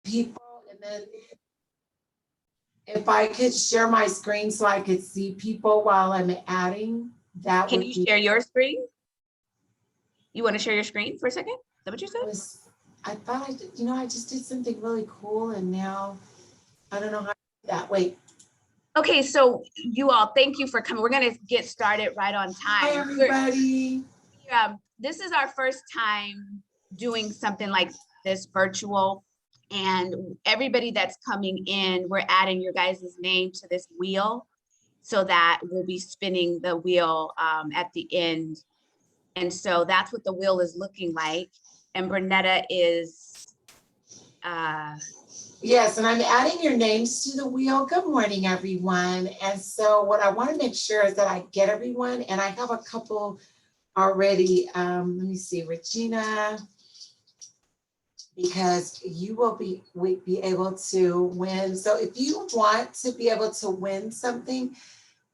people, and then if I could share my screen so I could see people while I'm adding, that Can would you share your screen? You want to share your screen for a second? Is that what you said? I thought I did, I just did something really cool and now I don't know how to do that. Wait. Okay, so you all, thank you for coming. We're going to get started right on time. Hi, everybody. This is our first time doing something like this virtual, and everybody that's coming in, we're adding your guys' name to this wheel so that we'll be spinning the wheel at the end. And so that's what the wheel is looking like. And Bernetta is yes, and I'm adding your names to the wheel. Good morning, everyone. And so what I want to make sure is that I get everyone, and I have a couple already. Let me see, Regina, because you will be able to win. So if you want to be able to win something,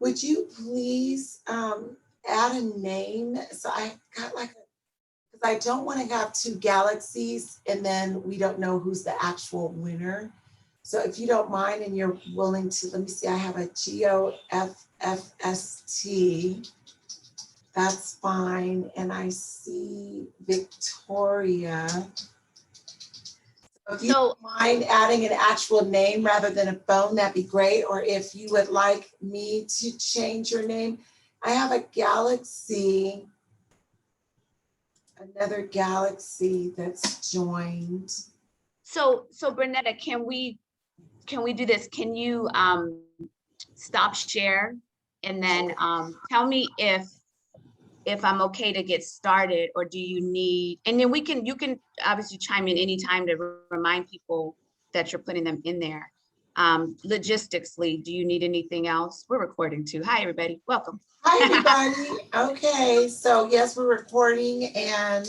would you please add a name? So I got because I don't want to have two galaxies and then we don't know who's the actual winner. So if you don't mind and you're willing to, let me see, I have a GOFFST. That's fine. And I see Victoria. If you don't mind adding an actual name rather than a phone, that'd be great. Or if you would like me to change your name, I have a galaxy, another galaxy that's joined. So Bernetta, can we do this? Can you stop share and then tell me if I'm okay to get started, or do you need, and then you can obviously chime in anytime to remind people that you're putting them in there. Logistically, do you need anything else? We're recording too. Hi, everybody. Welcome. Hi, everybody. Okay, so yes, we're recording, and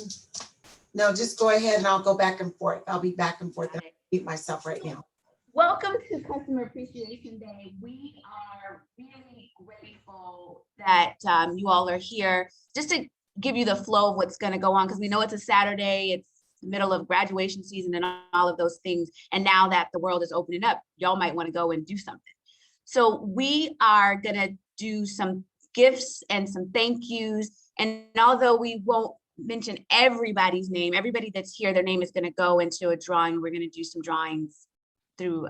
no, just go ahead and I'll go back and forth. I'll be back and forth and I'll mute myself right now. Welcome to Customer Appreciation Day. We are really grateful that you all are here, just to give you the flow of what's going to go on, because we know it's a Saturday, it's the middle of graduation season and all of those things. And now that the world is opening up, y'all might want to go and do something. So we are going to do some gifts and some thank yous. And although we won't mention everybody's name, everybody that's here, their name is going to go into a drawing. We're going to do some drawings through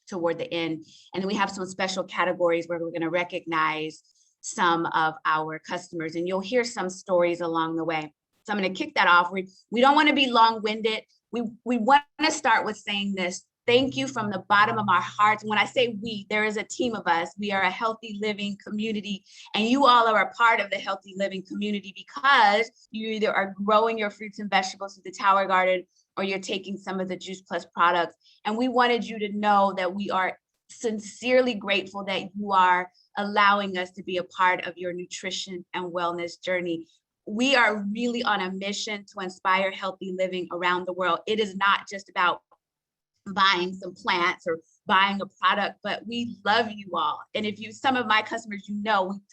toward the end. And then we have some special categories where we're going to recognize some of our customers, and you'll hear some stories along the way. So I'm going to kick that off. We don't want to be long-winded. We want to start with saying this. Thank you from the bottom of our hearts. When I say we, there is a team of us. We are a healthy living community, and you all are a part of the healthy living community because you either are growing your fruits and vegetables through the Tower Garden, or you're taking some of the Juice Plus products. And we wanted you to know that we are sincerely grateful that you are allowing us to be a part of your nutrition and wellness journey. We are really on a mission to inspire healthy living around the world. It is not just about buying some plants or buying a product, but we love you all. And if some of my customers, we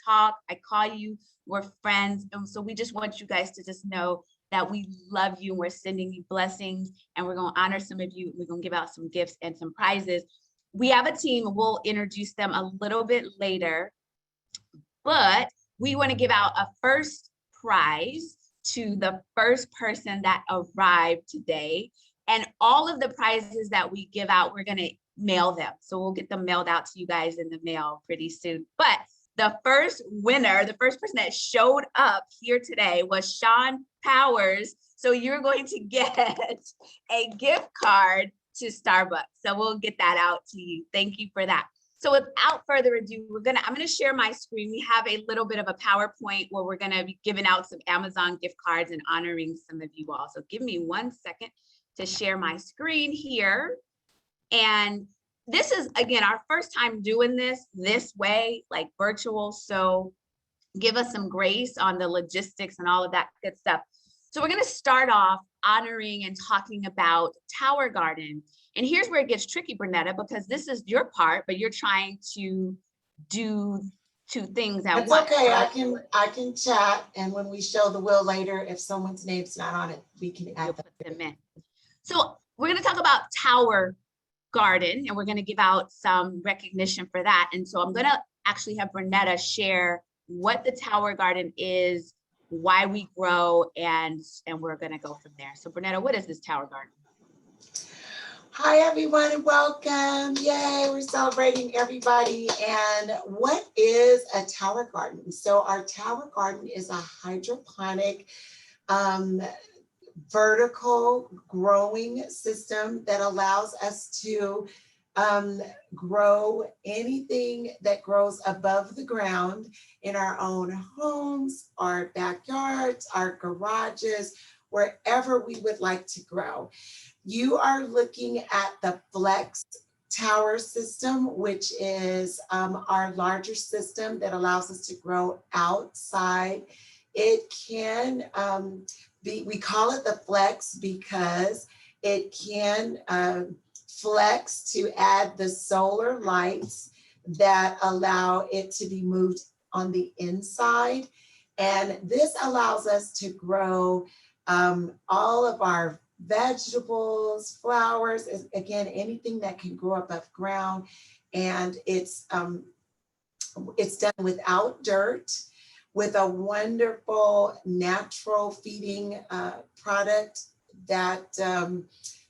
talk, I call you, we're friends. And so we just want you guys to just know that we love you and we're sending you blessings, and we're going to honor some of you. We're going to give out some gifts and some prizes. We have a team, and we'll introduce them a little bit later, but we want to give out a first prize to the first person that arrived today. And all of the prizes that we give out, we're going to mail them. So we'll get them mailed out to you guys in the mail pretty soon. But the first winner, the first person that showed up here today was Sean Powers. So you're going to get a gift card to Starbucks. So we'll get that out to you. Thank you for that. So without further ado, I'm gonna share my screen. We have a little bit of a PowerPoint where we're gonna be giving out some Amazon gift cards and honoring some of you all. So give me 1 second to share my screen here. And this is, again, our first time doing this way, like virtual. So give us some grace on the logistics and all of that good stuff. So we're going to start off honoring and talking about Tower Garden. And here's where it gets tricky, Bernetta, because this is your part, but you're trying to do two things at once. Okay, I can chat, and when we show the wheel later, if someone's name's not on it, we can add them in. So we're going to talk about Tower Garden, and we're going to give out some recognition for that. And so I'm going to actually have Bernetta share what the Tower Garden is, why we grow, and we're going to go from there. So Bernetta, what is this Tower Garden? Hi, everyone, and welcome. Yay, we're celebrating everybody. And what is a tower garden? So our tower garden is a hydroponic vertical growing system that allows us to grow anything that grows above the ground in our own homes, our backyards, our garages, wherever we would like to grow. You are looking at the Flex Tower system, which is our larger system that allows us to grow outside. It can we call it the Flex because it can flex to add the solar lights that allow it to be moved on the inside. And this allows us to grow all of our vegetables, flowers, again, anything that can grow above ground. And it's done without dirt, with a wonderful natural feeding product that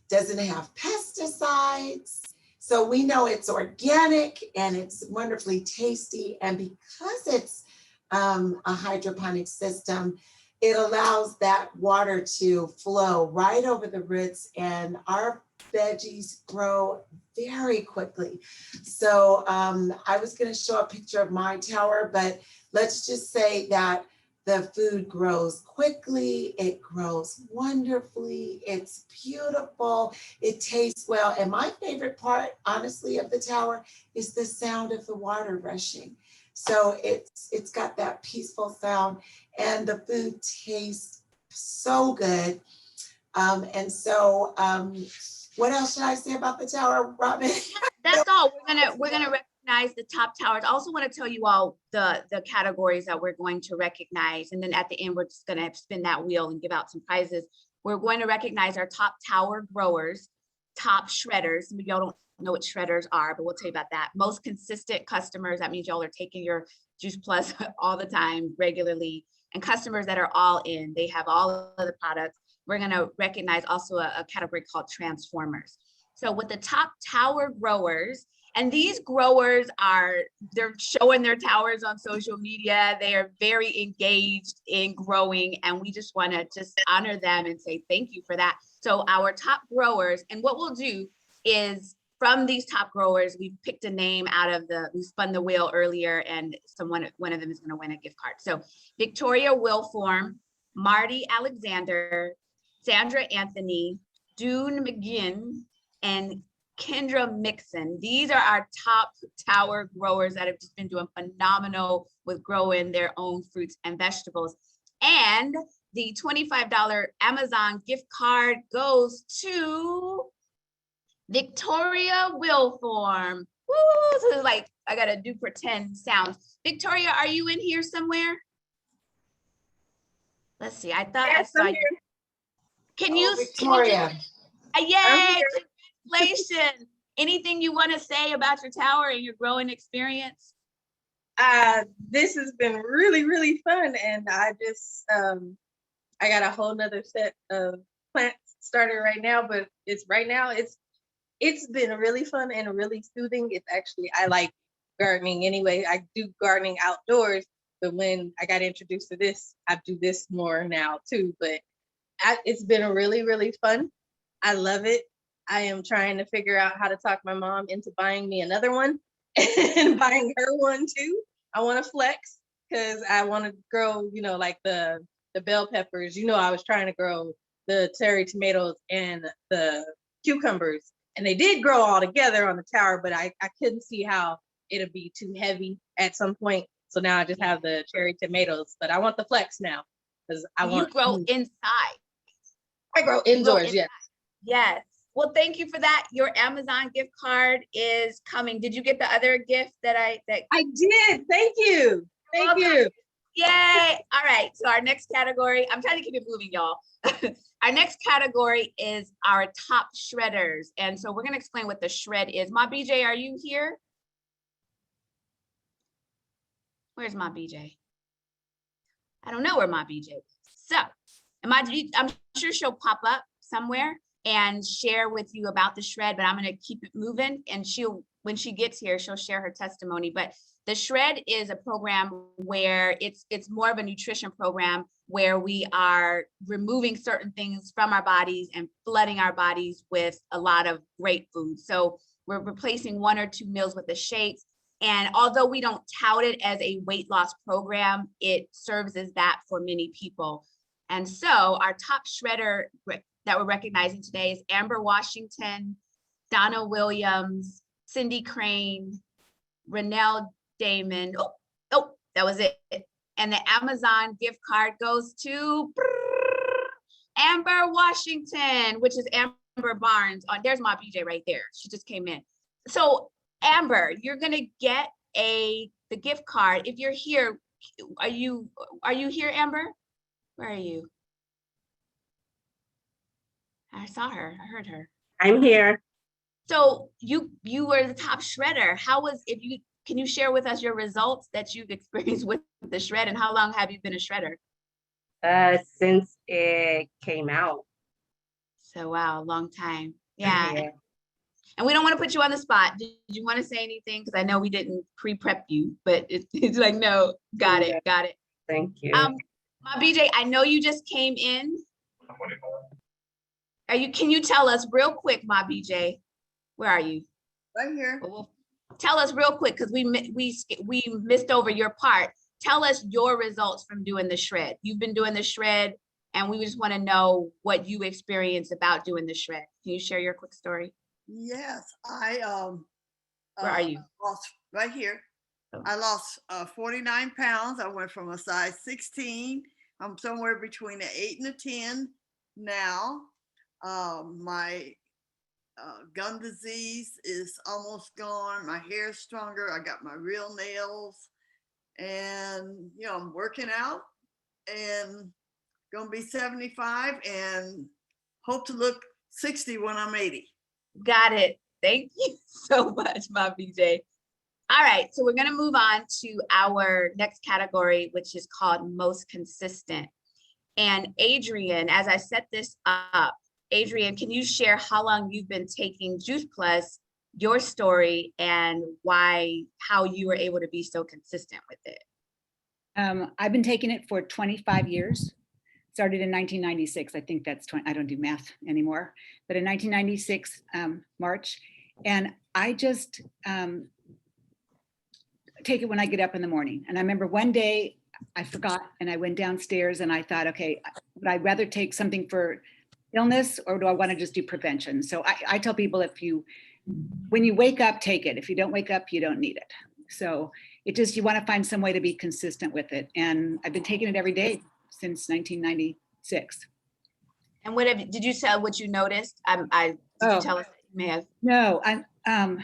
doesn't have pesticides. So we know it's organic and it's wonderfully tasty. And because it's a hydroponic system, it allows that water to flow right over the roots, and our veggies grow very quickly. So I was going to show a picture of my tower, but let's just say that the food grows quickly, it grows wonderfully, it's beautiful, it tastes well. And my favorite part, honestly, of the tower is the sound of the water rushing. So it's got that peaceful sound, and the food tastes so good. And so what else should I say about the tower, Robin? That's all. We're gonna recognize the top towers. I also want to tell you all the categories that we're going to recognize, and then at the end we're just gonna spin that wheel and give out some prizes. We're going to recognize our top tower growers, top shredders. Some of y'all don't know what shredders are, but we'll tell you about that. Most consistent customers, that means y'all are taking your Juice Plus all the time, regularly, and customers that are all in, they have all of the products. We're gonna recognize also a category called transformers. So with the top tower growers, and these growers they're showing their towers on social media. They are very engaged in growing, and we just wanna just honor them and say thank you for that. So our top growers, and what we'll do is, from these top growers, we've picked a name out of we spun the wheel earlier, and one of them is going to win a gift card. So Victoria Wilform, Marty Alexander, Sandra Anthony, Dune McGinn, and Kendra Mixon. These are our top tower growers that have just been doing phenomenal with growing their own fruits and vegetables. And the $25 Amazon gift card goes to Victoria Wilform. Woo! So it's like I gotta do pretend sounds. Victoria, are you in here somewhere? Let's see. I thought yes, I saw I'm you. Can you, Victoria? Yay! Congratulations! Anything you want to say about your tower and your growing experience? This has been really, really fun, and I just I got a whole nother set of plants started right now, but it's been really fun and really soothing. It's actually, I like gardening anyway. I do gardening outdoors, but when I got introduced to this, I do this more now too. But it's been really, really fun. I love it. I am trying to figure out how to talk my mom into buying me another one and buying her one too. I want to flex because I want to grow, like the bell peppers. I was trying to grow the cherry tomatoes and the cucumbers. And they did grow all together on the tower, but I couldn't see how it'd be too heavy at some point. So now I just have the cherry tomatoes, but I want the flex now because You grow inside. I grow indoors, yes. Yes. Well, thank you for that. Your Amazon gift card is coming. Did you get the other gift that I did. Thank you. Thank you. Yay. All right. So our next category, I'm trying to keep it moving, y'all. Our next category is our top shredders. And so we're going to explain what the shred is. Ma BJ, are you here? Where's Ma BJ? I don't know where Ma BJ is. So I'm sure she'll pop up somewhere and share with you about the shred, but I'm going to keep it moving. And when she gets here, she'll share her testimony. But the shred is a program where it's more of a nutrition program where we are removing certain things from our bodies and flooding our bodies with a lot of great food. So we're replacing 1 or 2 meals with the shakes. And although we don't tout it as a weight loss program, it serves as that for many people. And so our top shredder that we're recognizing today is Amber Washington, Donna Williams, Cindy Crane, Renelle Damon. Oh, that was it. And the Amazon gift card goes to Amber Washington, which is Amber Barnes. There's my BJ right there. She just came in. So Amber, you're gonna get the gift card. If you're here, are you here, Amber? Where are you? I saw her, I heard her. I'm here. So you were the top shredder. Can you share with us your results that you've experienced with the shred, and how long have you been a shredder? Since it came out. So wow, long time. Yeah. Yeah. And we don't want to put you on the spot. Did you want to say anything? Because I know we didn't pre-prep you, but it's like, no, got it. Thank you. Ma BJ, I know you just came in. Can you tell us real quick, Ma BJ, where are you? I'm here. Well, tell us real quick, because we missed over your part. Tell us your results from doing the shred. You've been doing the shred, and we just want to know what you experienced about doing the shred. Can you share your quick story? Yes, I Where are you? lost right here. Oh. I lost 49 pounds. I went from a size 16. I'm somewhere between an 8 and a 10 now. My gum disease is almost gone. My hair's stronger. I got my real nails, and I'm working out and gonna be 75 and hope to look 60 when I'm 80. Got it. Thank you so much, Ma BJ. All right, so we're going to move on to our next category, which is called most consistent. And Adrian, as I set this up, Adrian, can you share how long you've been taking Juice Plus, your story, and how you were able to be so consistent with it? I've been taking it for 25 years. Started in 1996. I think that's 20. I don't do math anymore, but in 1996, March. And I just take it when I get up in the morning. And I remember one day I forgot and I went downstairs and I thought, okay, would I rather take something for illness or do I want to just do prevention? So I tell people, when you wake up, take it. If you don't wake up, you don't need it. So you want to find some way to be consistent with it. And I've been taking it every day since 1996. And did you tell what you noticed? Did you tell us that you may have? No, God,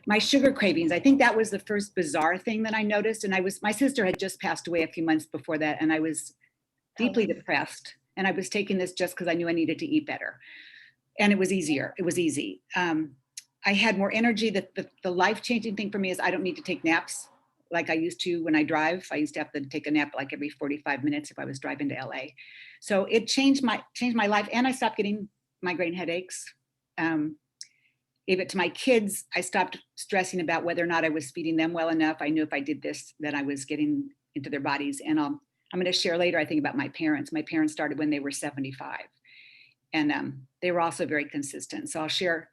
my sugar cravings. I think that was the first bizarre thing that I noticed. And my sister had just passed away a few months before that. And I was deeply depressed. And I was taking this just because I knew I needed to eat better. And it was easier. It was easy. I had more energy. The life-changing thing for me is I don't need to take naps like I used to when I drive. I used to have to take a nap like every 45 minutes if I was driving to LA. So it changed my life, and I stopped getting migraine headaches. Gave it to my kids. I stopped stressing about whether or not I was feeding them well enough. I knew if I did this, that I was getting into their bodies. And I'm going to share later, I think, about my parents. My parents started when they were 75, and they were also very consistent. So I'll share,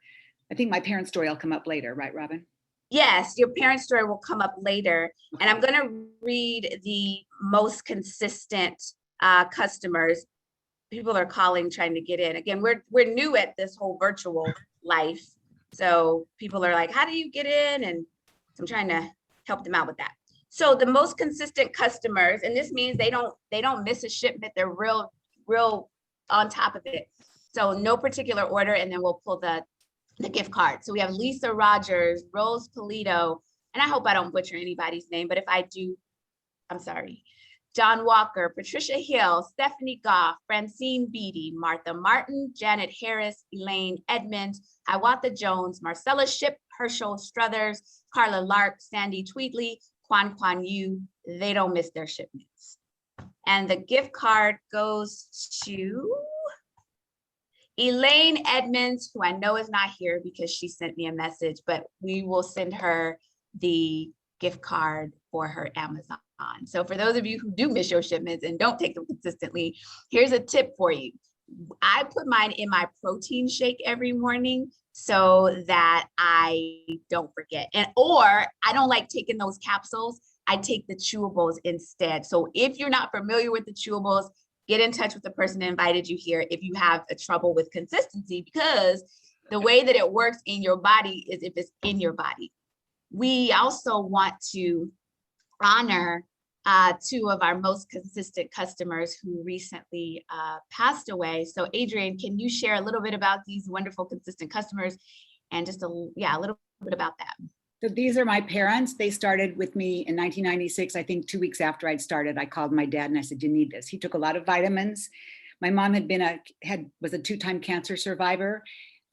I think my parents' story will come up later, right, Robin? Yes, your parents' story will come up later. And I'm going to read the most consistent customers. People are calling, trying to get in. Again, we're new at this whole virtual life. So people are like, how do you get in? And so I'm trying to help them out with that. So the most consistent customers, and this means they don't miss a shipment. They're real on top of it. So no particular order, and then we'll pull the gift card. So we have Lisa Rogers, Rose Polito, and I hope I don't butcher anybody's name, but if I do, I'm sorry, John Walker, Patricia Hill, Stephanie Goff, Francine Beatty, Martha Martin, Janet Harris, Elaine Edmonds, Hiawatha Jones, Marcella Ship, Herschel Struthers, Carla Lark, Sandy Tweedley, Kwan Yu. They don't miss their shipments. And the gift card goes to Elaine Edmonds, who I know is not here because she sent me a message, but we will send her the gift card for her Amazon. So for those of you who do miss your shipments and don't take them consistently, here's a tip for you. I put mine in my protein shake every morning so that I don't forget. Or I don't like taking those capsules. I take the chewables instead. So if you're not familiar with the chewables, get in touch with the person that invited you here if you have a trouble with consistency, because the way that it works in your body is if it's in your body. We also want to honor two of our most consistent customers who recently passed away. So Adrienne, can you share a little bit about these wonderful consistent customers and just a little bit about that? So these are my parents. They started with me in 1996. I think 2 weeks after I'd started, I called my dad and I said, you need this. He took a lot of vitamins. My mom was a 2-time cancer survivor.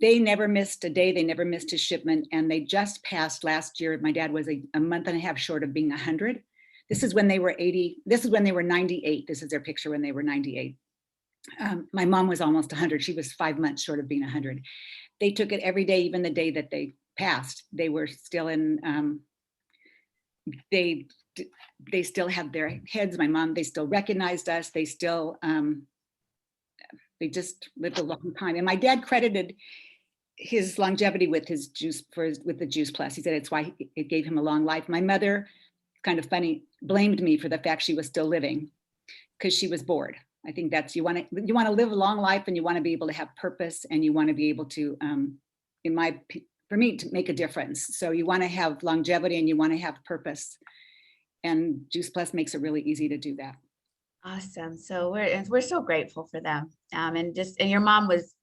They never missed a day. They never missed a shipment. And they just passed last year. My dad was a month and a half short of being 100. This is when they were 80. This is when they were 98. This is their picture when they were 98. My mom was almost 100. She was 5 months short of being 100. They took it every day, even the day that they passed. They were still in, they still have their heads. My mom, they still recognized us. They still, they just lived a long time. And my dad credited his longevity with his juice, with the Juice Plus. He said it's why it gave him a long life. My mother, kind of funny, blamed me for the fact she was still living because she was bored. I think that's, you want to live a long life, and you want to be able to have purpose, and you want to be able to, for me, to make a difference. So you want to have longevity and you want to have purpose, and Juice Plus makes it really easy to do that. Awesome. So we're so grateful for them. And your mom was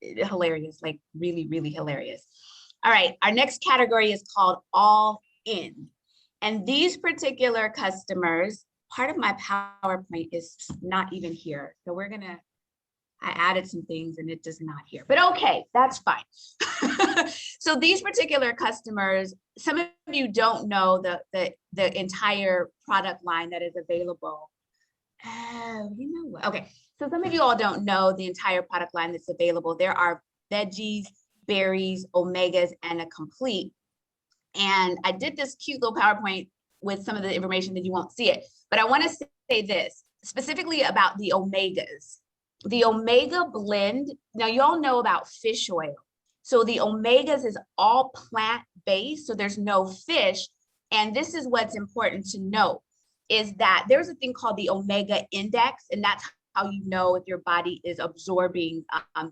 hilarious, like really, really hilarious. All right. Our next category is called All In. And these particular customers, part of my PowerPoint is not even here. So I added some things and it does not here, but okay, that's fine. So these particular customers, some of you don't know the entire product line that is available. Oh, you know what? Okay, so some of you all don't know the entire product line that's available. There are veggies, berries, omegas, and a complete. And I did this cute little PowerPoint with some of the information that you won't see it, but I want to say this specifically about the omegas. The omega blend, now you all know about fish oil. So the omegas is all plant-based, so there's no fish. And this is what's important to know, is that there's a thing called the omega index, and that's how you know if your body is absorbing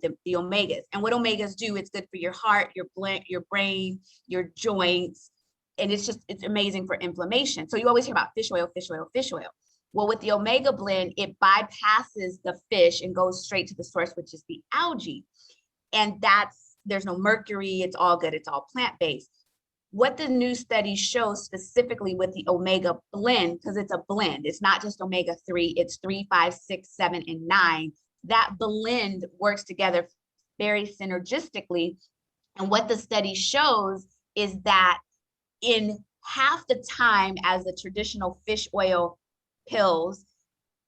the omegas. And what omegas do, it's good for your heart, your brain, your joints, and it's amazing for inflammation. So you always hear about fish oil, fish oil, fish oil. Well, with the omega blend, it bypasses the fish and goes straight to the source, which is the algae. And there's no mercury, it's all good, it's all plant-based. What the new study shows specifically with the omega blend, because it's a blend, it's not just omega-3, it's 3, 5, 6, 7, and 9. That blend works together very synergistically. And what the study shows is that in half the time as the traditional fish oil pills,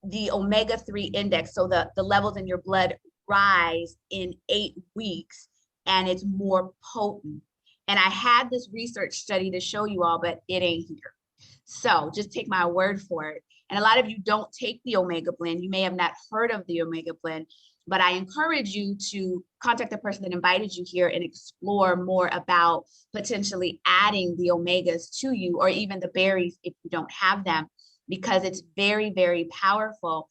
the omega-3 index, so the levels in your blood rise in 8 weeks, and it's more potent. And I had this research study to show you all, but it ain't here. So just take my word for it. And a lot of you don't take the omega blend. You may have not heard of the omega blend, but I encourage you to contact the person that invited you here and explore more about potentially adding the omegas to you, or even the berries if you don't have them, because it's very, very powerful.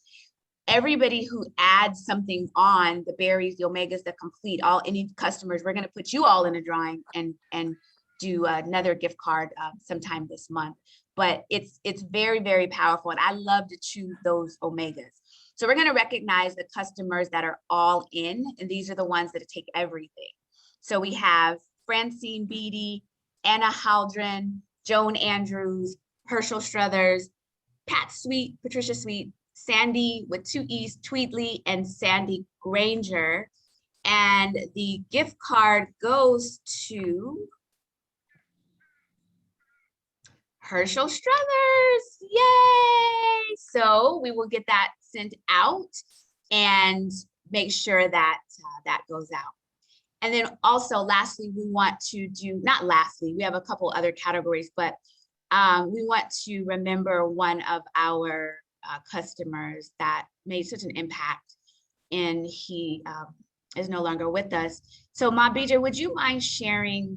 Everybody who adds something on, the berries, the omegas, the complete, any customers, we're going to put you all in a drawing and do another gift card sometime this month. But it's very, very powerful, and I love to chew those omegas. So we're going to recognize the customers that are all in, and these are the ones that take everything. So we have Francine Beatty, Anna Haldren, Joan Andrews, Herschel Struthers, Pat Sweet, Patricia Sweet, Sandy with 2 E's, Tweedley, and Sandy Granger. And the gift card goes to Herschel Struthers. Yay! So we will get that sent out and make sure that that goes out. And then also, lastly, we want to do, not lastly, we have a couple other categories, but we want to remember one of our customers that made such an impact, and he is no longer with us. So Ma BJ, would you mind sharing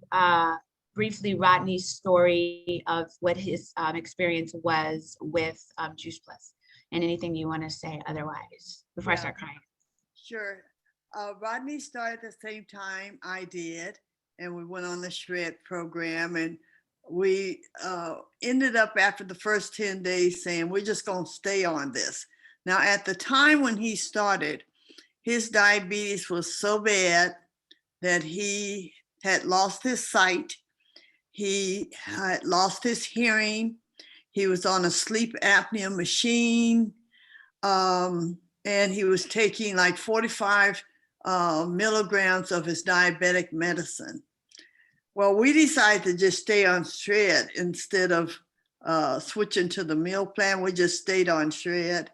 briefly Rodney's story of what his experience was with Juice Plus, and anything you want to say otherwise before I start crying? Sure. Rodney started the same time I did, and we went on the Shred program, and we ended up after the first 10 days saying, we're just going to stay on this. Now, at the time when he started, his diabetes was so bad that he had lost his sight. He had lost his hearing. He was on a sleep apnea machine. And he was taking like 45 milligrams of his diabetic medicine. Well, we decided to just stay on Shred instead of switching to the meal plan. We just stayed on Shred.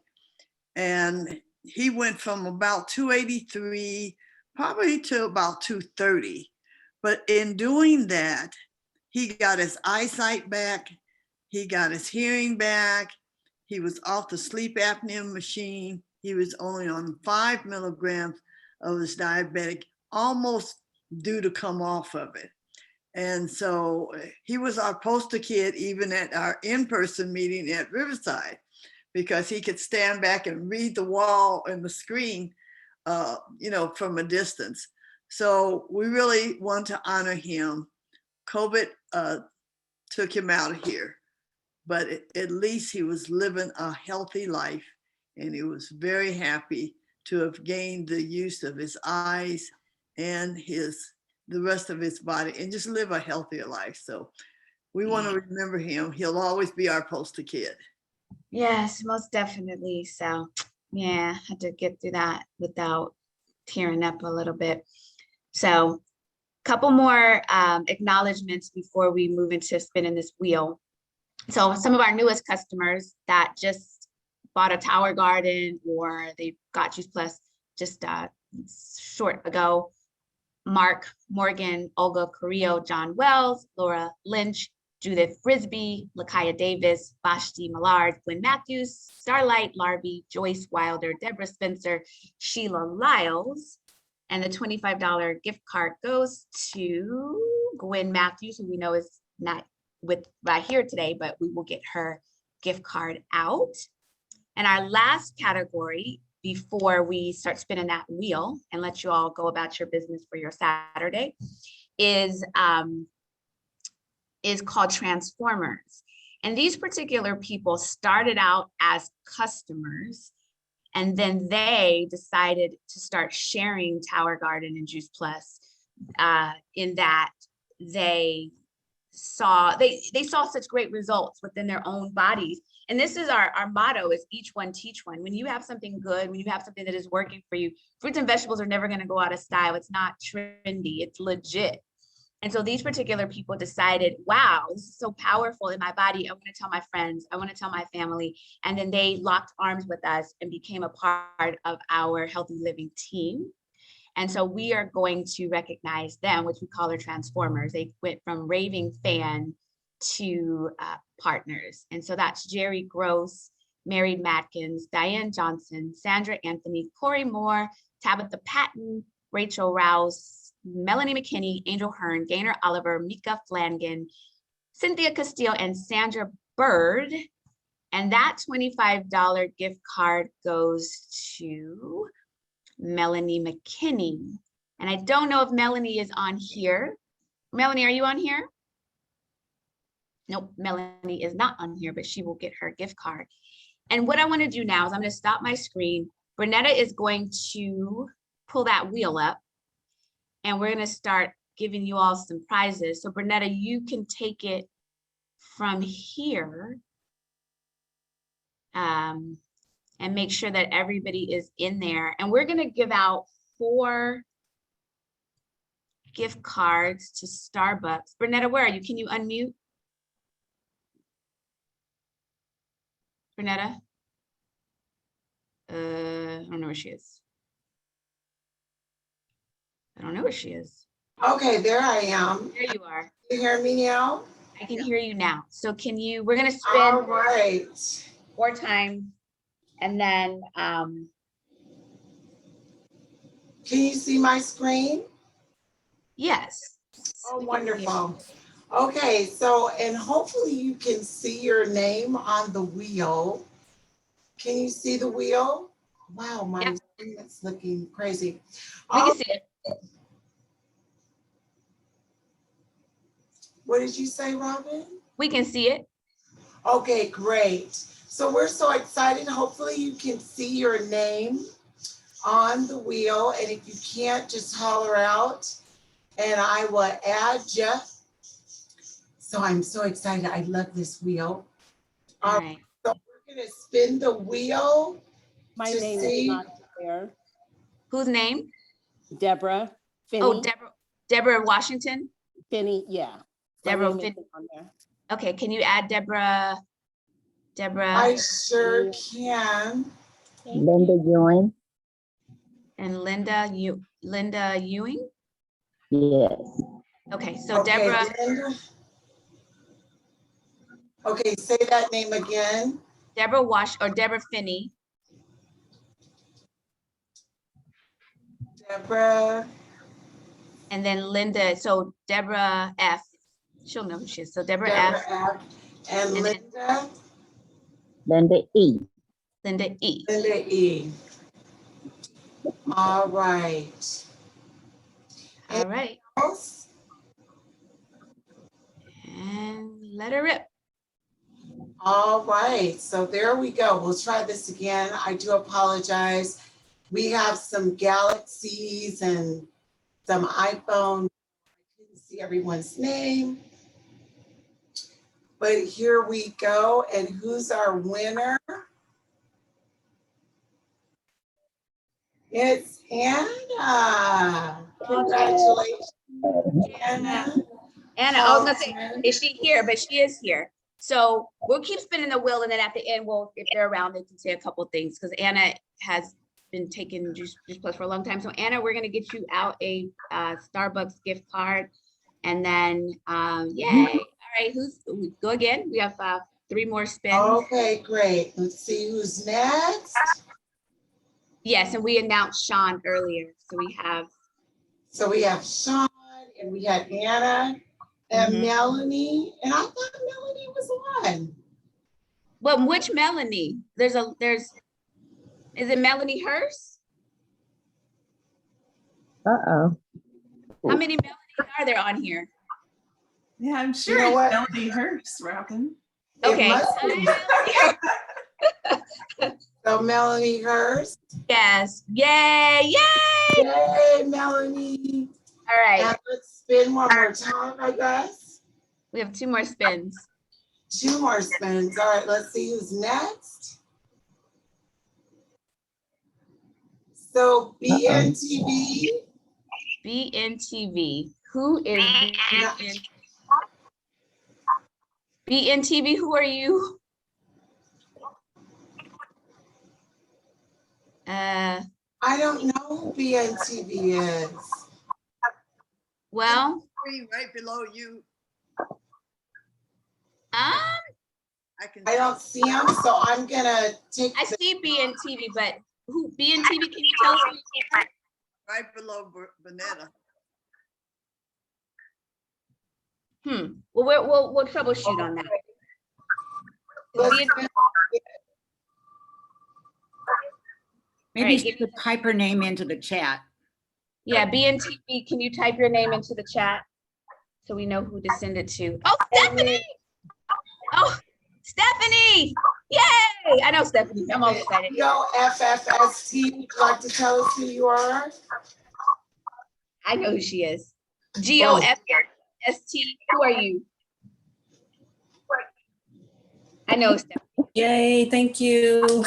And he went from about 283 probably to about 230. But in doing that, he got his eyesight back. He got his hearing back. He was off the sleep apnea machine. He was only on 5 milligrams of his diabetic, almost due to come off of it. And so he was our poster kid even at our in-person meeting at Riverside, because he could stand back and read the wall and the screen, from a distance. So we really want to honor him. COVID took him out of here, but at least he was living a healthy life, and he was very happy to have gained the use of his eyes and the rest of his body, and just live a healthier life. So we want to remember him. He'll always be our poster kid. Yes, most definitely. So yeah, I had to get through that without tearing up a little bit. So a couple more acknowledgements before we move into spinning this wheel. So some of our newest customers that just bought a Tower Garden or they got Juice Plus just short ago: Mark Morgan, Olga Carrillo, John Wells, Laura Lynch, Judith Frisbee, Lakaya Davis, Vashti Millard, Gwen Matthews, Starlight Larby, Joyce Wilder, Deborah Spencer, Sheila Lyles. And the $25 gift card goes to Gwen Matthews, who we know is not right here today, but we will get her gift card out. And our last category before we start spinning that wheel and let you all go about your business for your Saturday is called Transformers. And these particular people started out as customers, and then they decided to start sharing Tower Garden and Juice Plus in that they saw such great results within their own bodies. And this is our motto, is each one teach one. When you have something good, when you have something that is working for you, fruits and vegetables are never going to go out of style. It's not trendy, it's legit. And so these particular people decided, wow, this is so powerful in my body. I want to tell my friends, I want to tell my family. And then they locked arms with us and became a part of our Healthy Living team. And so we are going to recognize them, which we call our Transformers. They went from raving fan to partners. And so that's Jerry Gross, Mary Matkins, Diane Johnson, Sandra Anthony, Corey Moore, Tabitha Patton, Rachel Rouse, Melanie McKinney, Angel Hearn, Gaynor Oliver, Mika Flanagan, Cynthia Castillo, and Sandra Bird. And that $25 gift card goes to Melanie McKinney. And I don't know if Melanie is on here. Melanie, are you on here? Nope, Melanie is not on here, but she will get her gift card. And what I want to do now is I'm going to stop my screen. Bernetta is going to pull that wheel up, and we're going to start giving you all some prizes. So Bernetta, you can take it from here. and make sure that everybody is in there. And we're gonna give out 4 gift cards to Starbucks. Bernetta, where are you? Can you unmute? Bernetta? I don't know where she is. I don't know where she is. Okay, there I am. There you are. You hear me now? I can hear you now. So can you, we're gonna All spend right. 4 times and then, Can you see my screen? yes. Oh, we can see it. wonderful. Okay, so, and hopefully you can see your name on the wheel. Can you see the wheel? Wow, my Yep. screen is looking crazy. We can Oh, see it. what did you say, Robin? We can see it. Okay, great. So we're so excited. Hopefully you can see your name on the wheel. And if you can't, just holler out and I will add Jeff. So I'm so excited. I love this wheel. All right. So we're gonna spin the wheel. My to name see- is not there. Whose name? Deborah Finney. Oh, Deborah Washington. Finney, yeah. My Deborah name Finney. isn't on there. Okay, can you add Deborah? I sure can. Thank Linda you. Ewing, And Linda Ewing? yes. Okay, so Okay, Deborah, Linda. Okay, say that name again. Deborah Finney. Deborah. And then Linda, so Deborah F. She'll know who she is. So Deborah F. F. And And then- Linda. Linda E. Linda E. Linda E. All right. All right, Else? and let her rip. All right, so there we go. We'll try this again. I do apologize. We have some Galaxies and some iPhone. I couldn't see everyone's name. But here we go. And who's our winner? It's Anna. Congratulations, Anna. Anna, I was gonna say, is she here? But she is here. So we'll keep spinning the wheel and then at the end, if they're around, they can say a couple of things because Anna has been taking Juice Plus for a long time. So Anna, we're gonna get you out a Starbucks gift card. And then, yay. All right, go again. We have 3 more spins. Okay, great. Let's see who's next. Yes, and we announced Sean earlier. So we have Sean and we had Anna and Mhm. Melanie. And I thought Melanie was on. Well, which Melanie? Is it Melanie Hurst? Uh-oh. How many Melanies are there on here? Yeah, I'm sure You know it's what? Melody Hurst, Robin. It Okay. must be. So Melanie Hurst. Yes. Yay, yay. Yay, Melanie. All right, And let's spin one more time, I guess. we have 2 more spins. 2 more spins. All right, let's see who's next. So BNTV. BNTV. Who is BNTV? Who are you? I don't know who BNTV is. Well, Three right below you. I I can. I don't see him, so I'm gonna take the, see BNTV, but who, BNTV, can you tell us who you are? Right below Bonetta. Well, we'll troubleshoot on that. let's BNTV spin- Maybe right, she could type her name into the chat. Yeah, BNTV, can you type your name into the chat? So we know who to send it to. Oh, Stephanie! Oh, Stephanie! Yay! I know Stephanie, I'm all excited. Yo, FFST, would you like to tell us who you are? I know who she is. GOFST, who are you? I know. Steph. Yay, thank you.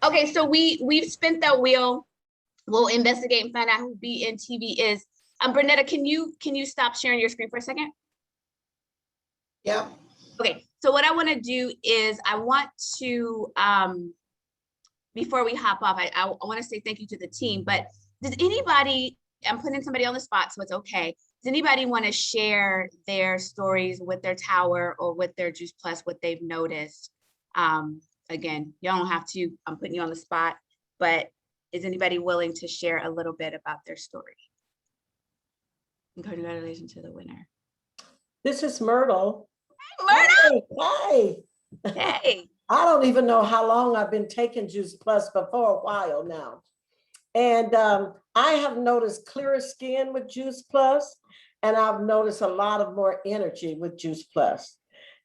Okay, so we've spent that wheel. We'll investigate and find out who BNTV is. Bernetta, can you stop sharing your screen for a second? Yeah. Okay, so what I want to do is I want to before we hop off, I want to say thank you to the team, but does anybody, I'm putting somebody on the spot, so it's okay. Does anybody want to share their stories with their tower or with their Juice Plus, what they've noticed? Again, y'all don't have to, I'm putting you on the spot, but is anybody willing to share a little bit about their story? And congratulations to the winner. This is Myrtle. Myrtle! Hey. Hey. I don't even know how long I've been taking Juice Plus, but for a while now. And I have noticed clearer skin with Juice Plus, and I've noticed a lot of more energy with Juice Plus.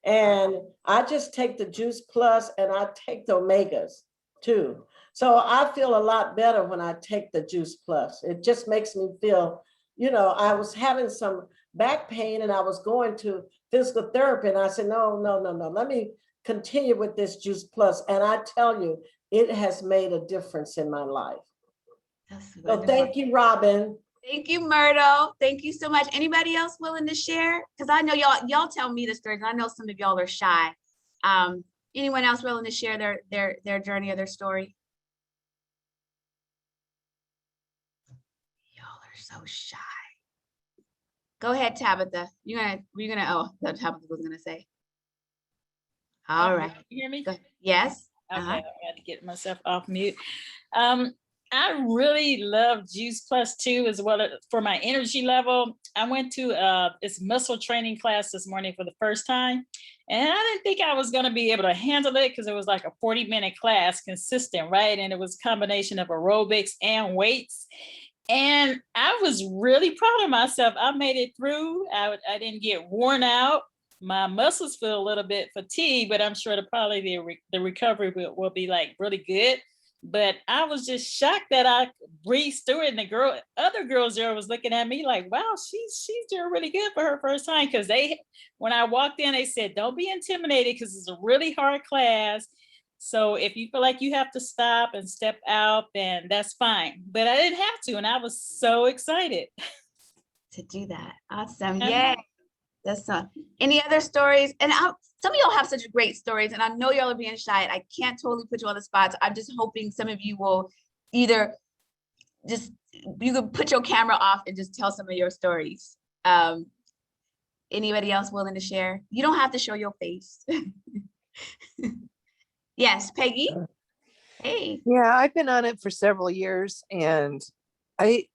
And I just take the Juice Plus and I take the Omegas too. So I feel a lot better when I take the Juice Plus. It just makes me feel, you know, I was having some back pain and I was going to physical therapy and I said, no, let me continue with this Juice Plus. And I tell you, it has made a difference in my life. So thank you, Robin. Thank you, Myrtle. Thank you so much. Anybody else willing to share? Because I know y'all tell me the stories, and I know some of y'all are shy. Anyone else willing to share their journey or their story? Y'all are so shy. Go ahead, Tabitha. Oh, that Tabitha was gonna say. All right. You hear me? Yes. Okay, I had to get myself off mute. I really love Juice Plus too, as well as for my energy level. I went to this muscle training class this morning for the first time, and I didn't think I was going to be able to handle it because it was like a 40-minute class, consistent, right? And it was a combination of aerobics and weights. And I was really proud of myself. I made it through. I didn't get worn out. My muscles feel a little bit fatigued, but I'm sure the recovery will be like really good. But I was just shocked that I breezed through it, and other girls there was looking at me like, wow, she's doing really good for her first time. Because when I walked in, they said, don't be intimidated because it's a really hard class. So if you feel like you have to stop and step out, then that's fine. But I didn't have to, and I was so excited to do that. Awesome. Yeah. That's any other stories? And some of y'all have such great stories, and I know y'all are being shy. I can't totally put you on the spot. So I'm just hoping some of you will either you can put your camera off and just tell some of your stories. Anybody else willing to share? You don't have to show your face. Yes, Peggy. Hey. Yeah, I've been on it for several years, and I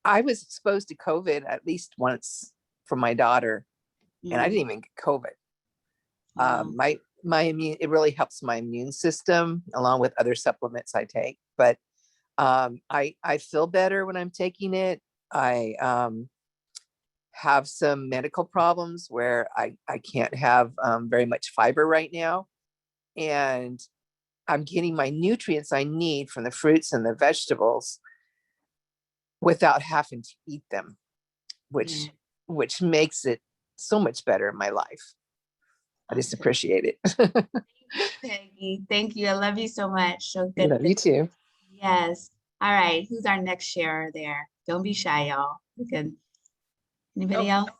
was exposed to COVID at least once from my daughter, and I didn't even get COVID. It really helps my immune system along with other supplements I take. But I feel better when I'm taking it. I have some medical problems where I can't have very much fiber right now, and I'm getting my nutrients I need from the fruits and the vegetables without having to eat them, which makes it so much better in my life. I just appreciate it. Peggy, thank you. I love you so much. So good. I love you too. Yes. All right. Who's our next sharer there? Don't be shy, y'all. Good. Anybody else?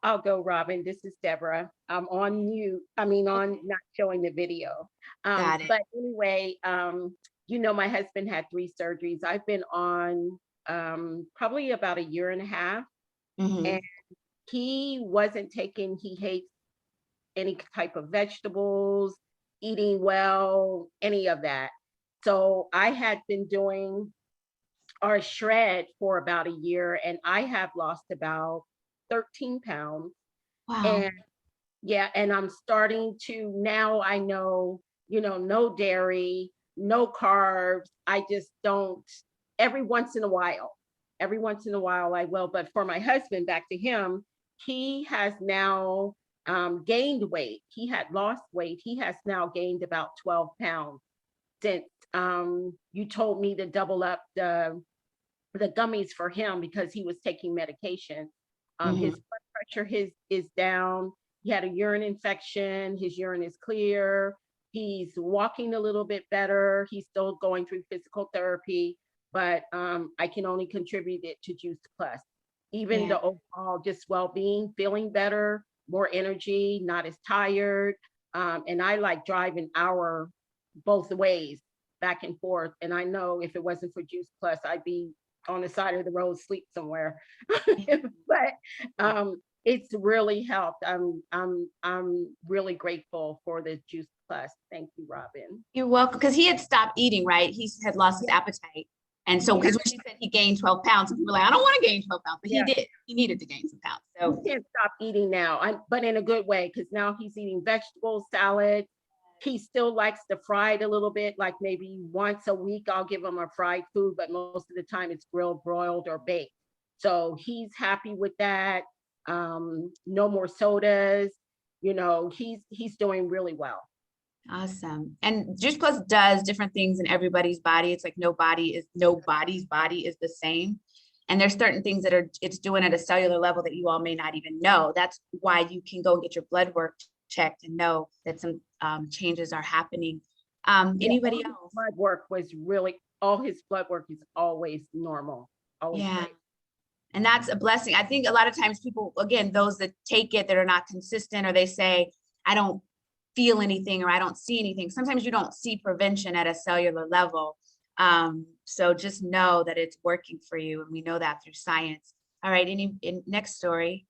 I'll go, Robin. This is Deborah. I'm on mute. On not showing the video. Got it. But anyway, my husband had 3 surgeries. I've been on probably about a year and a half. Mm-hmm. And he hates any type of vegetables, eating well, any of that. So I had been doing our shred for about a year, and I have lost about 13 pounds. Wow. And I'm starting to, now I know, no dairy, no carbs. I just don't, every once in a while I will. But for my husband, back to him, he has now gained weight. He had lost weight. He has now gained about 12 pounds since you told me to double up the gummies for him because he was taking medication. His blood pressure is down. He had a urine infection. His urine is clear. He's walking a little bit better. He's still going through physical therapy, but I can only contribute it to Juice Plus. Even Yeah. the overall just well-being, feeling better, more energy, not as tired. And I like drive an hour both ways, back and forth. And I know if it wasn't for Juice Plus, I'd be on the side of the road, sleep somewhere. But it's really helped. I'm really grateful for the Juice Plus. Thank you, Robin. You're welcome, because he had stopped eating, right? He had lost his appetite. And so, because when she said he gained 12 pounds, some people were like, I don't want to gain 12 pounds, but he did. He needed to gain some pounds. So He can't stop eating now, but in a good way, because now he's eating vegetables, salad. He still likes to fry it a little bit, like maybe once a week I'll give him a fried food, but most of the time it's grilled, broiled, or baked. So he's happy with that. No more sodas. He's doing really well. awesome. And Juice Plus does different things in everybody's body. It's like nobody's body is the same. And there's certain things that it's doing at a cellular level that you all may not even know. That's why you can go and get your blood work checked and know that some changes are happening. Anybody else? Blood work was really, all his blood work is always normal. Always Yeah. great. And that's a blessing. I think a lot of times people, again, those that take it that are not consistent, or they say, I don't feel anything, or I don't see anything. Sometimes you don't see prevention at a cellular level. So just know that it's working for you. And we know that through science. All right, next story.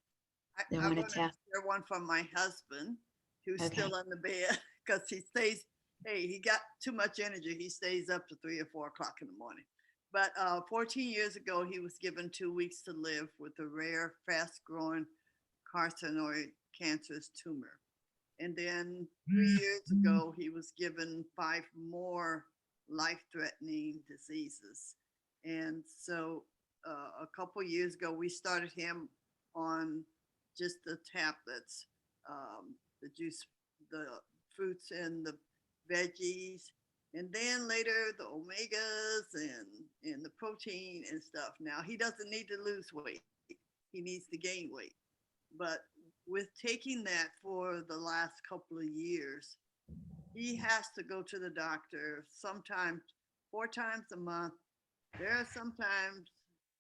I'm going to share one from my husband, who's still in the bed, because he got too much energy. He stays up to 3 or 4 o'clock in the morning. But 14 years ago, he was given 2 weeks to live with a rare, fast-growing carcinoid cancerous tumor. And then 3 years ago, he was given 5 more life-threatening diseases. And so a couple years ago, we started him on just the tablets, the juice, the fruits and the veggies, and then later the omegas and the protein and stuff. Now he doesn't need to lose weight, he needs to gain weight. But with taking that for the last couple of years, he has to go to the doctor sometimes 4 times a month. There are sometimes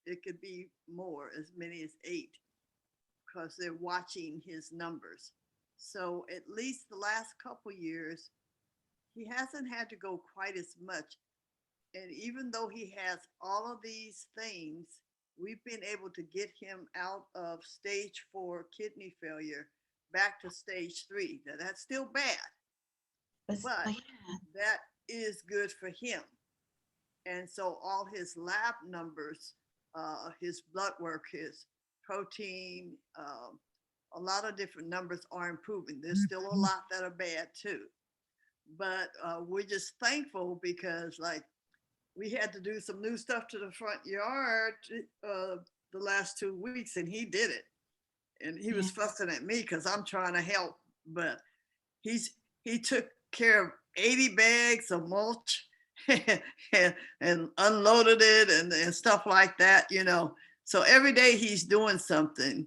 it could be more, as many as 8, because they're watching his numbers. So at least the last couple years, he hasn't had to go quite as much. And even though he has all of these things, we've been able to get him out of stage 4 kidney failure back to stage 3. Now that's still bad, but that is good for him. And so all his lab numbers, his blood work, his protein, a lot of different numbers are improving. There's still a lot that are bad too. But we're just thankful because we had to do some new stuff to the front yard the last 2 weeks, and he did it. And he was fussing at me because I'm trying to help, but he took care of 80 bags of mulch and unloaded it and stuff like that, So every day he's doing something.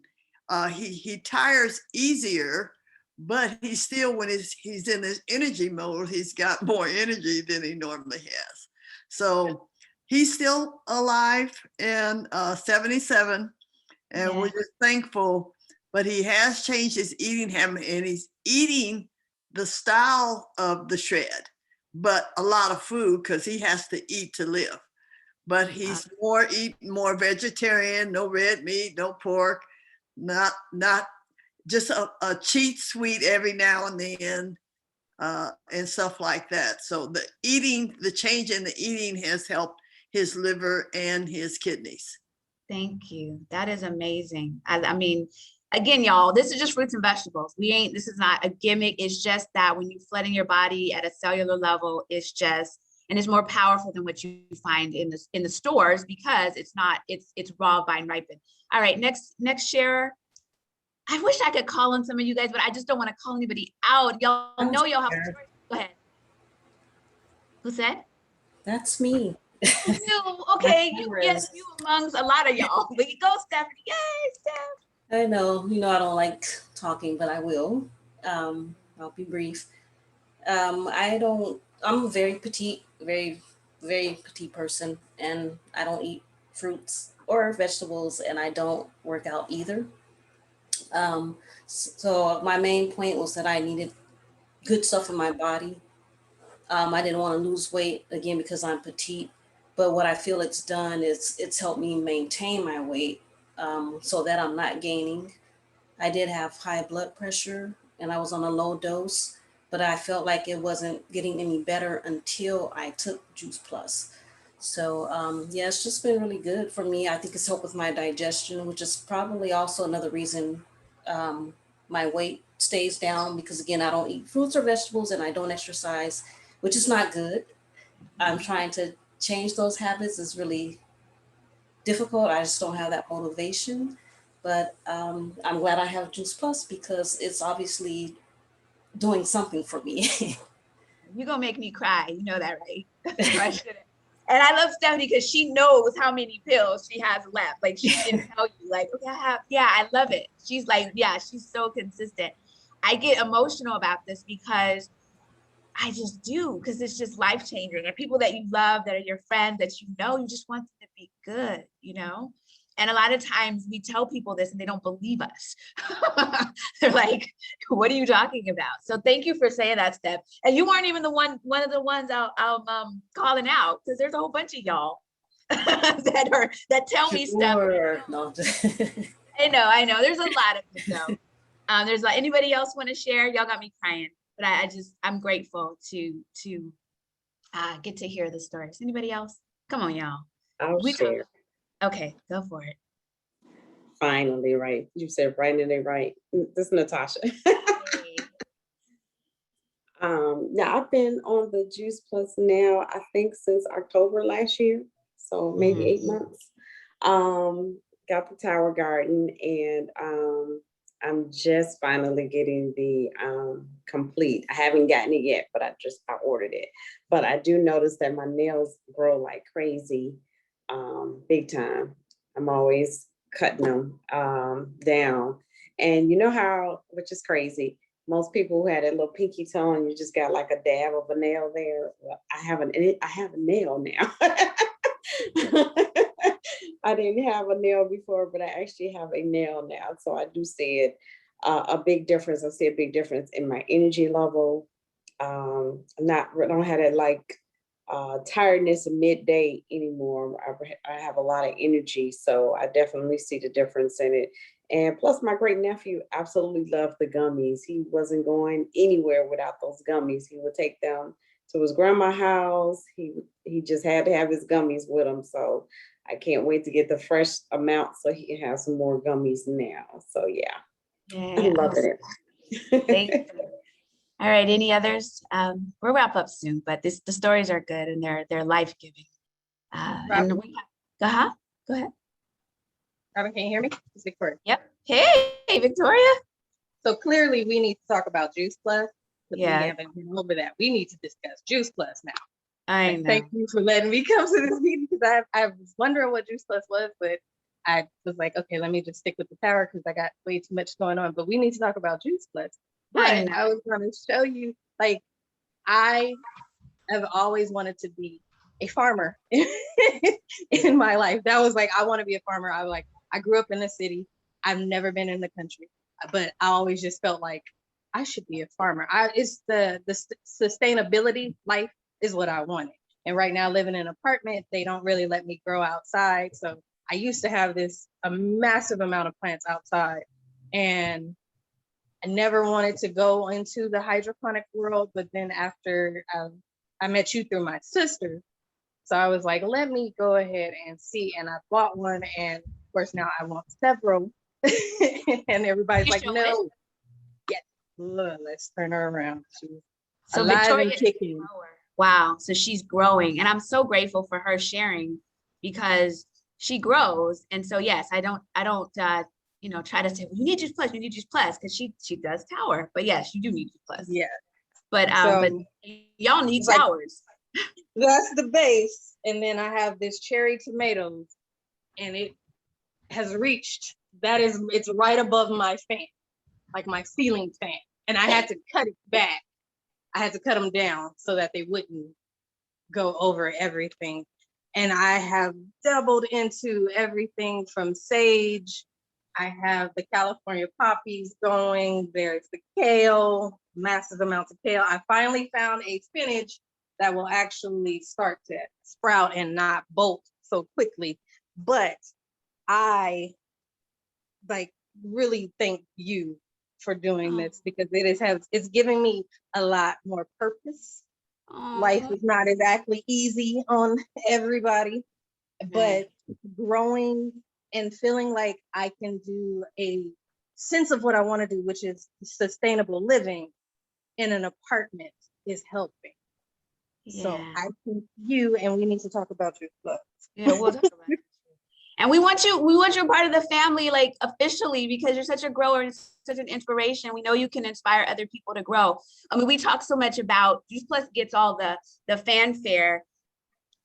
He tires easier, but he's still, when he's in his energy mode, he's got more energy than he normally has. So he's still alive and 77, and we're just thankful. But he has changed his eating habit, and he's eating the style of the shred, but a lot of food because he has to eat to live. But he's eating more vegetarian, no red meat, no pork, not just a cheat sweet every now and then, and stuff like that. So the change in the eating has helped his liver and his kidneys. Thank you. That is amazing. I mean, again, y'all, this is just fruits and vegetables. This is not a gimmick. It's just that when you're flooding your body at a cellular level, it's more powerful than what you find in the stores, because it's raw, vine ripened. All right, next sharer. I wish I could call on some of you guys, but I just don't want to call anybody out. Y'all know y'all have stories. Go ahead. Who said? That's me. You, okay, yes, you amongst a lot of y'all. But you go, Stephanie. Yay, Steph. I know, I don't like talking, but I will. I'll be brief. I'm a very petite, very, very petite person, and I don't eat fruits or vegetables, and I don't work out either. So my main point was that I needed good stuff in my body. I didn't want to lose weight again because I'm petite, but what I feel it's done is it's helped me maintain my weight so that I'm not gaining. I did have high blood pressure and I was on a low dose, but I felt like it wasn't getting any better until I took Juice Plus. So yeah, it's just been really good for me. I think it's helped with my digestion, which is probably also another reason um, my weight stays down because again, I don't eat fruits or vegetables and I don't exercise, which is not good. I'm trying to change those habits. It's really difficult. I just don't have that motivation. But I'm glad I have Juice Plus because it's obviously doing something for me. You're gonna make me cry. You know that, right? So I shouldn't. And I love Stephanie because she knows how many pills she has left. Like she can tell you, like, okay, I love it. She's like, yeah, she's so consistent. I get emotional about this because I just do, because it's just life changing. And people that you love, that are your friends, that you just want them to be good, And a lot of times we tell people this and they don't believe us. They're like, what are you talking about? So thank you for saying that, Steph. And you weren't even one of the ones I'm calling out, because there's a whole bunch of y'all that tell me stuff. Sure. No. I know. There's a lot of it though. There's like, anybody else want to share? Y'all got me crying, but I'm grateful to get to hear the stories. Anybody else? Come on, y'all. I'll share. Okay, go for it. Finally, right. You said finally, right. This is Natasha. Now I've been on the Juice Plus now, I think since October last year. So maybe 8 months. Got the Tower Garden and I'm just finally getting the complete. I haven't gotten it yet, but I ordered it. But I do notice that my nails grow like crazy. Big time. I'm always cutting them down. And you know how, which is crazy, most people who had a little pinky toe and you just got like a dab of a nail there. Well, I have a nail now. I didn't have a nail before, but I actually have a nail now. So I do see it a big difference. I see a big difference in my energy level. I don't have that like tiredness of midday anymore. I have a lot of energy, so I definitely see the difference in it. And plus my great nephew absolutely loved the gummies. He wasn't going anywhere without those gummies. He would take them to his grandma's house. He just had to have his gummies with him. So I can't wait to get the fresh amount so he can have some more gummies now. So yeah. I'm loving it. Thank you. All right, any others? We'll wrap up soon, but the stories are good and they're life-giving. And we have, go ahead. Robin, can you hear me? It's Victoria. Yep. Hey, Victoria. So clearly we need to talk about Juice Plus. Yeah. We haven't been over that. We need to discuss Juice Plus now. I know. Thank you for letting me come to this meeting because I was wondering what Juice Plus was, but I was like, okay, let me just stick with the Tower because I got way too much going on. But we need to talk about Juice Plus. But I was going to show you, like, I have always wanted to be a farmer in my life. That was like, I want to be a farmer. I grew up in the city. I've never been in the country, but I always just felt like I should be a farmer. It's the sustainability life is what I wanted. And right now living in an apartment, they don't really let me grow outside. So I used to have a massive amount of plants outside, and I never wanted to go into the hydroponic world. But then after I met you through my sister, so I was like, let me go ahead and see. And I bought one, and of course now I want several. And everybody's like, no. Yes, let's turn her around. She's so alive Victoria, and kicking. Wow, so she's growing, and I'm so grateful for her sharing because she grows. And so yes, I don't try to say, well, you need Juice Plus, because she does Tower. But yes, you do need Juice Plus. Yeah. But y'all need towers. That's the base. And then I have this cherry tomatoes, and it has reached it's right above my fan, like my ceiling fan. And I had to cut it back. I had to cut them down so that they wouldn't go over everything. And I have doubled into everything from sage. I have the California poppies going. There's the kale, massive amounts of kale. I finally found a spinach that will actually start to sprout and not bolt so quickly. But I really thank you for doing this, because it's giving me a lot more purpose. Life is not exactly easy on everybody, but growing and feeling like I can do a sense of what I want to do, which is sustainable living in an apartment, is helping. So I thank you, and we need to talk about your book. Yeah, we'll talk about it. And we want you a part of the family, like officially, because you're such a grower and such an inspiration. We know you can inspire other people to grow. I mean, we talk so much about Juice Plus gets all the fanfare,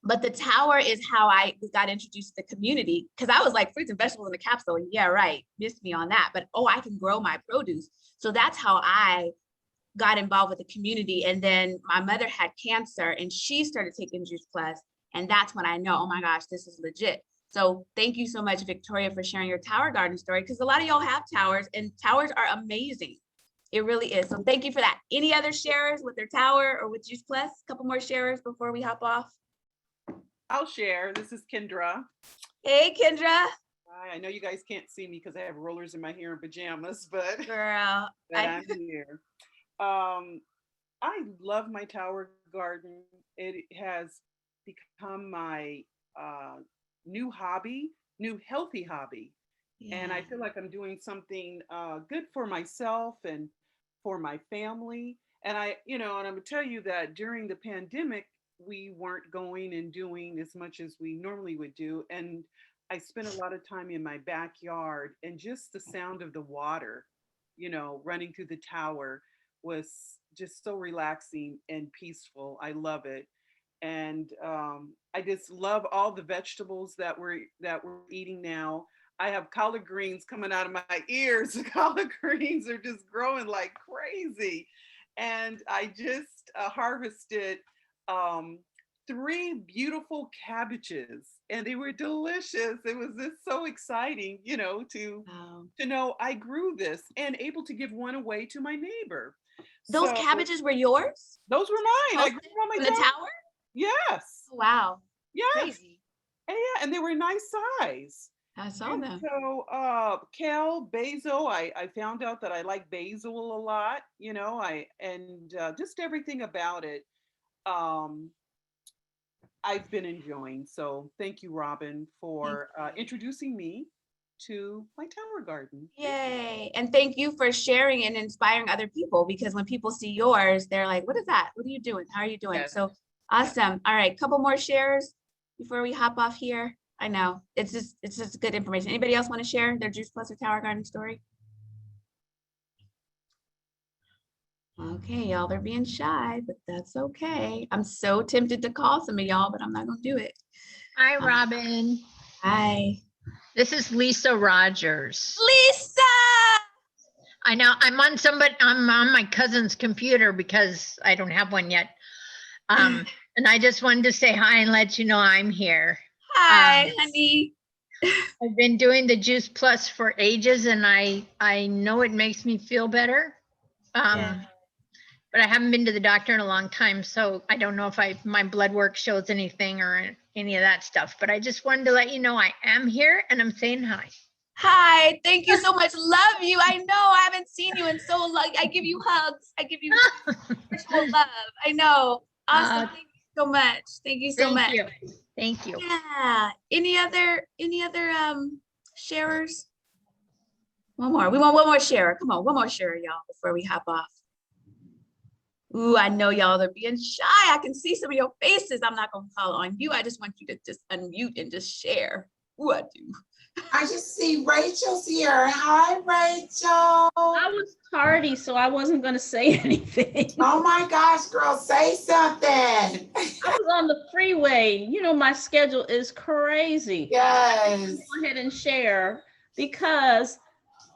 but the tower is how I got introduced to the community, because I was like, fruits and vegetables in the capsule. Yeah, right. Missed me on that. But I can grow my produce. So that's how I got involved with the community. And then my mother had cancer and she started taking Juice Plus. And that's when I know, oh my gosh, this is legit. So thank you so much, Victoria, for sharing your tower garden story, because a lot of y'all have towers and towers are amazing. It really is. So thank you for that. Any other sharers with their tower or with Juice Plus? A couple more sharers before we hop off. I'll share. This is Kendra. Hey, Kendra. Hi, I know you guys can't see me because I have rollers in my hair and pajamas, but, girl, I'm here. I love my tower garden. It has become my new healthy hobby. Yeah. And I feel like I'm doing something good for myself and for my family. And and I'm gonna tell you that during the pandemic, we weren't going and doing as much as we normally would do. And I spent a lot of time in my backyard, and just the sound of the water, running through the tower was just so relaxing and peaceful. I love it. And I just love all the vegetables that we're eating now. I have collard greens coming out of my ears. The collard greens are just growing like crazy. And I just harvested 3 beautiful cabbages, and they were delicious. It was just so exciting, to know I grew this and able to give one away to my neighbor. Those cabbages were yours? Those were mine. I grew them on my tower? Yes. Wow. Yes. Crazy. And yeah, and they were nice size. I saw them. So kale, basil, I found out that I like basil a lot, just everything about it. I've been enjoying. So thank you, Robin, for introducing me to my tower garden. Yay. And thank you for sharing and inspiring other people, because when people see yours, they're like, what is that? What are you doing? How are you doing? So awesome. All right, couple more shares before we hop off here. I know it's just good information. Anybody else want to share their Juice Plus or tower garden story? Okay, y'all, they're being shy, but that's okay. I'm so tempted to call some of y'all, but I'm not gonna do it. Hi, Robin. Hi. This is Lisa Rogers. Lisa! I know I'm on my cousin's computer because I don't have one yet. And I just wanted to say hi and let you know I'm here. Hi, honey. I've been doing the Juice Plus for ages, and I know it makes me feel better. But I haven't been to the doctor in a long time, so I don't know if my blood work shows anything or any of that stuff. But I just wanted to let you know I am here and I'm saying hi. Hi, thank you so much. Love you. I know I haven't seen you in so long. I give you hugs. I give you virtual love. I know. Awesome. Thank you so much. Thank you so much. Thank you. Yeah. Any other sharers? One more. We want one more sharer. Come on, one more sharer, y'all, before we hop off. Ooh, I know y'all are being shy. I can see some of your faces. I'm not gonna call on you. I just want you to just unmute and just share. Ooh, I do. I just see Rachel's here. Hi, Rachel. I was tardy, so I wasn't going to say anything. Oh my gosh, girl, say something. I was on the freeway. My schedule is crazy. Yes. Go ahead and share. because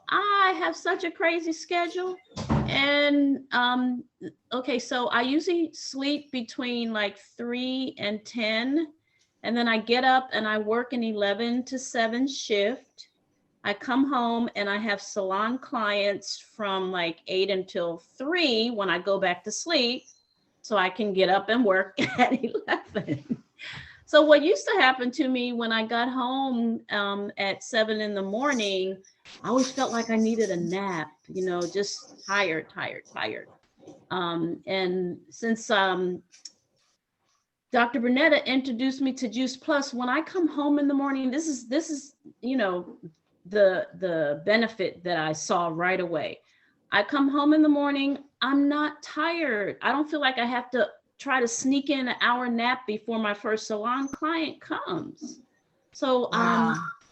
I have such a crazy schedule. And okay, so I usually sleep between like 3 and 10. And then I get up and I work an 11 to 7 shift. I come home and I have salon clients from like 8 until 3 when I go back to sleep, so I can get up and work at 11. So what used to happen to me when I got home at 7 in the morning, I always felt like I needed a nap, you know, just tired. And since Dr. Bernetta introduced me to Juice Plus, when I come home in the morning, this is, you know, the benefit that I saw right away. I come home in the morning, I'm not tired. I don't feel like I have to try to sneak in an hour nap before my first salon client comes. So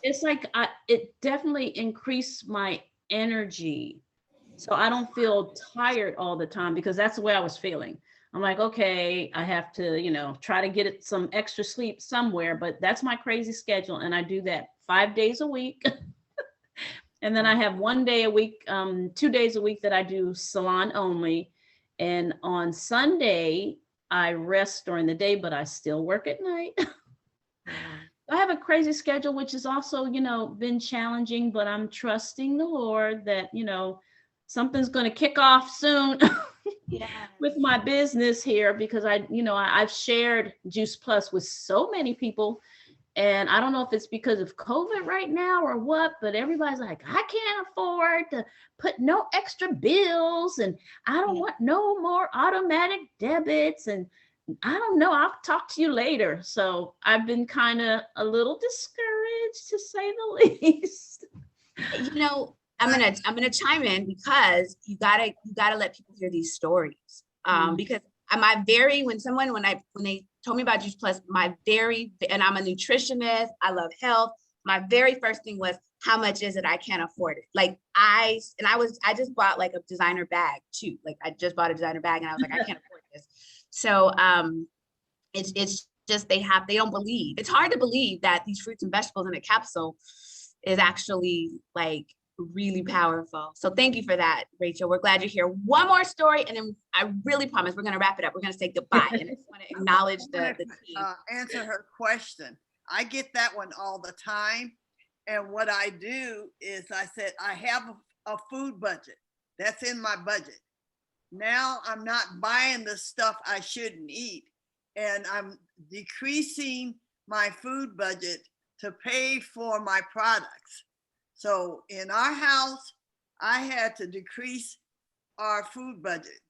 it's like it definitely increased my energy. So I don't feel tired all the time, because that's the way I was feeling. I'm like, okay, I have to, you know, try to get some extra sleep somewhere, but that's my crazy schedule. And I do that 5 days a week. And then I have 1 day a week, 2 days a week that I do salon only. And on Sunday, I rest during the day, but I still work at night. I have a crazy schedule, which is also, you know, been challenging, but I'm trusting the Lord that, you know, something's going to kick off soon with my business here, because I've shared Juice Plus with so many people. And I don't know if it's because of COVID right now or what, but everybody's like, I can't afford to put no extra bills, and I don't want no more automatic debits, and I don't know, I'll talk to you later. So I've been kind of a little discouraged, to say the least. You know, I'm gonna chime in, because you gotta let people hear these stories. Because when they told me about Juice Plus, and I'm a nutritionist, I love health. My very first thing was, how much is it? I can't afford it. Like I just bought like a designer bag too. Like I just bought a designer bag and I was like, I can't afford this. So it's just, they don't believe. It's hard to believe that these fruits and vegetables in a capsule is actually like really powerful. So thank you for that, Rachel. We're glad you're here. One more story, and then I really promise we're going to wrap it up. We're going to say goodbye. And I just want to acknowledge the team. Answer her question. I get that one all the time. And what I do is I said, I have a food budget. That's in my budget. Now I'm not buying the stuff I shouldn't eat. And I'm decreasing my food budget to pay for my products. So in our house, I had to decrease our food budget,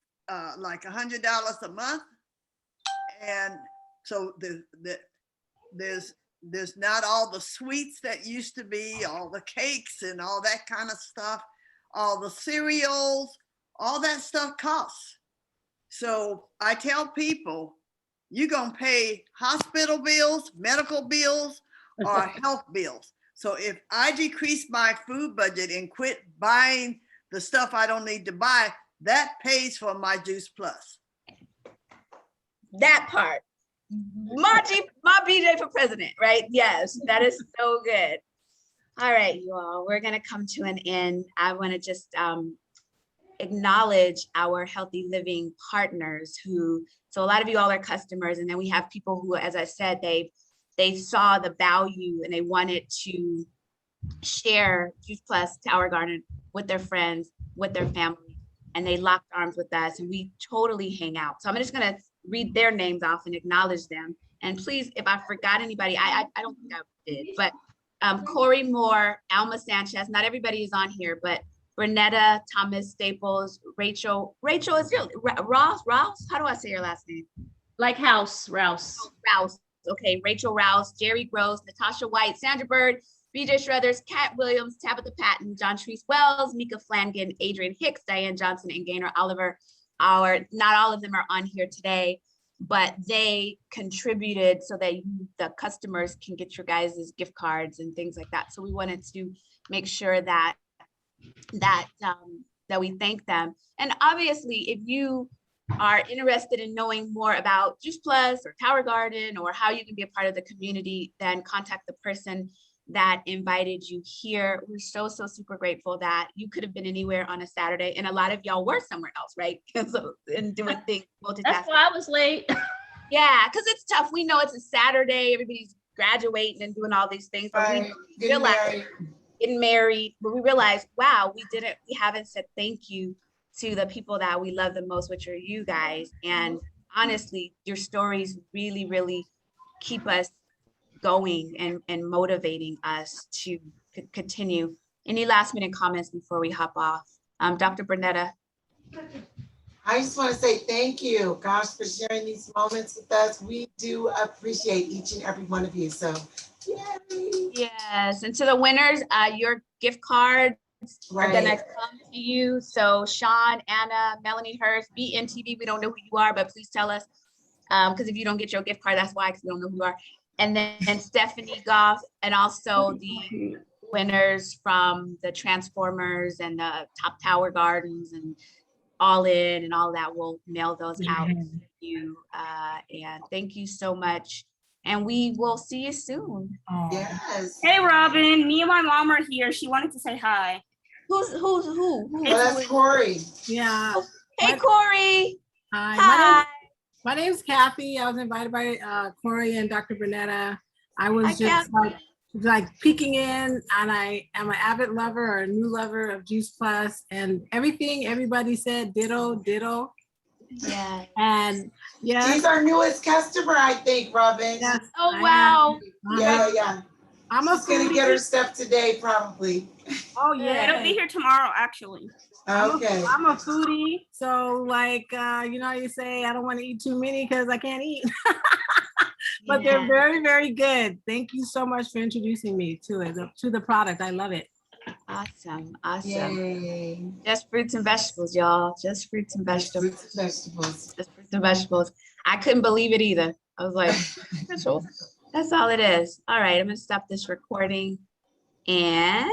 like $100 a month. And so there's not all the sweets that used to be, all the cakes and all that kind of stuff, all the cereals, all that stuff costs. So I tell people, you're gonna pay hospital bills, medical bills, or health bills. So if I decrease my food budget and quit buying the stuff I don't need to buy, that pays for my Juice Plus. That part. My BJ for president, right? Yes, that is so good. All right, you all, we're gonna come to an end. I wanna just acknowledge our Healthy Living partners so a lot of you all are customers, and then we have people who, as I said, they saw the value and they wanted to share Juice Plus, Tower Garden with their friends, with their family, and they locked arms with us, and we totally hang out. So I'm just gonna read their names off and acknowledge them. And please, if I forgot anybody, I don't think I did, but Corey Moore, Alma Sanchez, not everybody is on here, but Renetta, Thomas Staples, Rachel is your Rouse? How do I say your last name? Like Rouse. Oh, Rouse. Okay, Rachel Rouse, Jerry Gross, Natasha White, Sandra Bird, BJ Shredders, Kat Williams, Tabitha Patton, John Treese Wells, Mika Flanagan, Adrian Hicks, Diane Johnson, and Gaynor Oliver. Not all of them are on here today, but they contributed so that the customers can get your guys' gift cards and things like that. So we wanted to make sure that we thank them. And obviously, if you are interested in knowing more about Juice Plus or Tower Garden, or how you can be a part of the community, then contact the person that invited you here. We're so super grateful that you could have been anywhere on a Saturday, and a lot of y'all were somewhere else, right? So, and doing things, multitasking. That's why I was late. Yeah, because it's tough. We know it's a Saturday, everybody's graduating and doing all these things, but Right. we realize getting married, but we realized, wow, we haven't said thank you to the people that we love the most, which are you guys. And honestly, your stories really keep us going and motivating us to continue. Any last minute comments before we hop off? Dr. Bernetta. I just want to say thank you, gosh, for sharing these moments with us. We do appreciate each and every one of you. So, yay. Yes, and to the winners, your gift cards are gonna come to you. So Sean, Anna, Melanie Hurst, BNTV, we don't know who you are, but please tell us. Because if you don't get your gift card, that's why, because we don't know who you are. And then Stephanie Goff, and also the winners from the Transformers and the Top Tower Gardens and All In and all that, will mail those out to you. And thank you so much. And we will see you soon. Yes. Hey, Robin, me and my mom are here. She wanted to say hi. Who? Well, that's Corey. Yeah. Hey, Corey. Hi. My name's Kathy. I was invited by Corey and Dr. Bernetta. I was just like peeking in, and I am an avid lover or a new lover of Juice Plus, and everything everybody said, ditto. Yeah. And yeah. She's our newest customer, I think, Robin. Yes, oh, wow. Yeah. She's gonna get her stuff today, probably. Oh yeah. It'll be here tomorrow, actually. Okay. I'm a foodie, so like you know, you say I don't want to eat too many because I can't eat. But they're very good. Thank you so much for introducing me to it, to the product. I love it. Awesome. Yay. Just fruits and vegetables, y'all. Just fruits and vegetables. Just fruits and vegetables. I couldn't believe it either. I was like, that's all it is. All right, I'm gonna stop this recording and